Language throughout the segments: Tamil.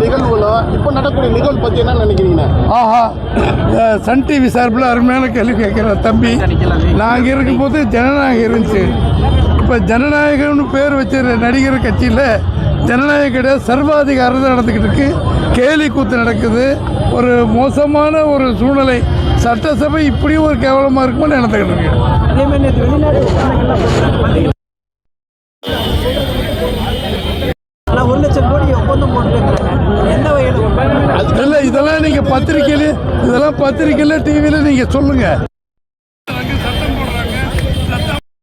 நிகழ்வுகளும் இப்போ நடக்கூடிய நிகழ்வு பற்றி என்ன நினைக்கிறீங்க? ஆஹா, சன் டிவி சார்பில் அருமையான கேள்வி கேட்குற தம்பி. நாங்கள் இருக்கும்போது ஜனநாயகம் இருந்துச்சு. இப்போ ஜனநாயகம்னு பேர் வச்ச நடிகர் கட்சியில் ஜனநாயகம் கிடையாது, சர்வாதிகாரம் தான் நடந்துக்கிட்டு இருக்கு. கேலி கூத்து நடக்குது. ஒரு மோசமான ஒரு சூழ்நிலை. சட்டசபை இப்படியும் ஒரு கேவலமாக இருக்கும்னு நடந்துக்கிட்டு இருக்கு. இல்லை, இதெல்லாம் நீங்கள் பத்திரிக்கையில் டிவியில் நீங்கள் சொல்லுங்கள்.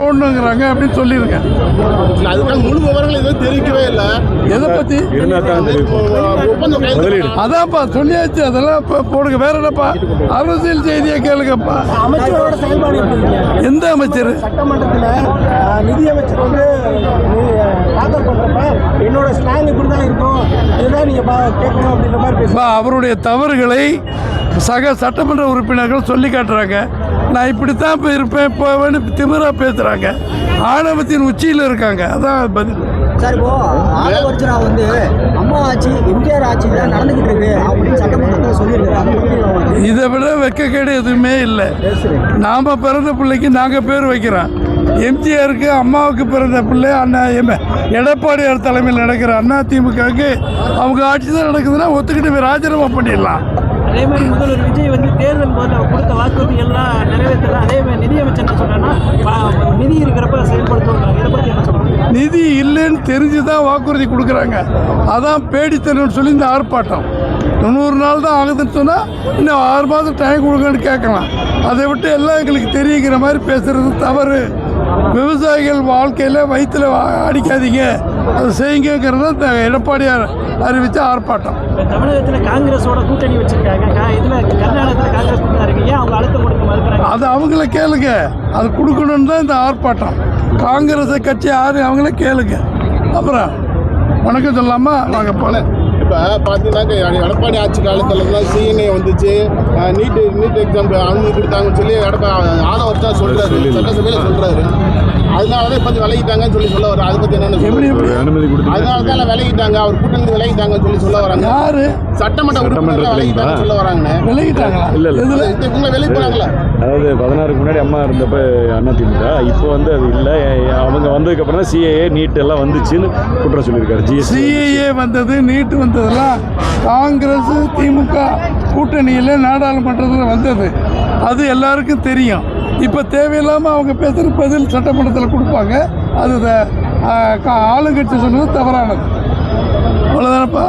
போடணுங்கிறாங்க அப்படின்னு சொல்லியிருங்க. அதுக்கான முழு விவரங்கள் எதுவும் தெரிவிக்கவே இல்லை. எதை பற்றி? அதான்ப்பா சொல்லியாச்சு. அதெல்லாம் போடுங்க. வேற என்னப்பா? அரசியல் செய்தியை கேளுங்கப்பா. அமைச்சரோட செயல்பாடு எந்த அமைச்சர்? சட்டமன்றத்தில் நிதியமைச்சர் வந்து தாக்கல் பண்றப்ப என்னோட ஸ்டாண்ட் இப்படி தான் இருக்கும், இதுதான் நீங்க கேட்கணும் அப்படின்ற மாதிரி பேசுறேன். அவருடைய தவறுகளை சக சட்டமன்ற உறுப்பினர்கள் சொல்லி காட்டுறாங்க. நான் இப்படித்தான் இப்போ இருப்பேன் இப்போ திமிரா பேசுகிறாங்க. ஆணவத்தின் உச்சியில் இருக்காங்க. அதான் பதில். சார், இப்போ ஆதவர்ஜனா வந்து அம்மா ஆட்சி எம்ஜிஆர் ஆட்சி தான் நடந்துகிட்டு இருக்கு அப்படின்னு சட்டமன்றத்தில் சொல்லியிருக்காங்க. இதை விட வெட்கக்கேடு எதுவுமே இல்லை. நாம் பிறந்த பிள்ளைக்கு நாங்கள் பேர் வைக்கிறோம். எம்ஜிஆருக்கு அம்மாவுக்கு பிறந்த பிள்ளை அண்ணா எடப்பாடியார் தலைமையில் நடக்கிற அதிமுகவுக்கு அவங்க ஆட்சி தான் நடக்குதுன்னா ஒத்துக்கிட்டு ராஜினாமா பண்ணிடலாம். அதே மாதிரி முதல்வர் விஜய் வந்து தேர்தல் போது கொடுத்த வாக்குறுதி எல்லாம் நிறைவேற்றலாம். அதே மாதிரி நிதியமைச்சர் என்ன சொல்றேன்னா நிதி இருக்கிறப்ப செயல்படுத்துவாங்க. இதை பற்றி என்ன சொல்றாங்க? நிதி இல்லைன்னு தெரிஞ்சு தான் வாக்குறுதி கொடுக்குறாங்க. அதான் பேடித்தனம்னு சொல்லி இந்த ஆர்ப்பாட்டம். 90 நாள் தான் ஆகுதுன்னு சொன்னால் இன்னும் 6 மாதம் டைம் கொடுங்கன்னு கேட்கலாம். அதை விட்டு எல்லாம் எங்களுக்கு தெரியுங்கிற மாதிரி பேசுகிறது தவறு. விவசாயிகள் வாழ்க்கையில் வயிற்றில் அடிக்காதீங்க, அதை செய்யுங்கிறது தான் எடப்பாடியார் அறிவித்த ஆர்ப்பாட்டம். தமிழகத்தில் காங்கிரஸோட கூட்டணி வச்சிருக்காங்க. இதில் கர்நாடகத்தில் காங்கிரஸ் கூட்டணி இருக்கு. ஏன் அவங்க அழுத்தம் கொடுக்க மறுக்கிறாங்க? அது அவங்கள கேளுங்க. அது கொடுக்கணுன்னு தான் இந்த ஆர்ப்பாட்டம். காங்கிரஸை கட்சி யாரு அவங்கள கேளுங்க. அப்புறம் வணக்கம் சொல்லாமா? நாங்கள் போல இப்போ பார்த்தீங்கன்னா எடப்பாடி ஆட்சி காலத்தில் தான் சிஎன்ஏ வந்துச்சு, நீட் எக்ஸாம் அனுமதி கொடுத்தாங்கன்னு சொல்லி ஆதவர்ஜனா சொல்கிறாரு, சட்டசபையில் சொல்கிறாரு. அதனால தான் இப்போ விலகிட்டாங்கன்னு சொல்லி சொல்ல வர. அதை பற்றி என்னென்ன? அதனால தான் விலகிட்டாங்க, அவர் கூட்டணி விலகிட்டாங்கன்னு சொல்லி சொல்ல வராங்க. யாரு? சட்டமன்ற உறுப்பினர்கள் விலகிட்டாங்கன்னு சொல்ல வராங்க. விலகிட்டாங்களா? இல்லை இவங்க வெளியே போனாங்களா? அதாவது 16க்கு முன்னாடி அம்மா இருந்தப்ப அதிமுக, இப்போ வந்து அது இல்லை. அவங்க வந்ததுக்கப்புறம் தான் சிஏஏ நீட் எல்லாம் வந்துச்சுன்னு குற்றம் சொல்லியிருக்காரு. சிஏஏ வந்தது, நீட் வந்ததெல்லாம் காங்கிரஸ் திமுக கூட்டணியில் நாடாளுமன்றத்தில் வந்தது. அது எல்லாருக்கும் தெரியும். இப்போ தேவையில்லாமல் அவங்க பேசுகிற பதில் சட்டமன்றத்தில் கொடுப்பாங்க. அது ஆளுங்கட்சி சொன்னது தவறானது. அவ்வளோதானப்பா.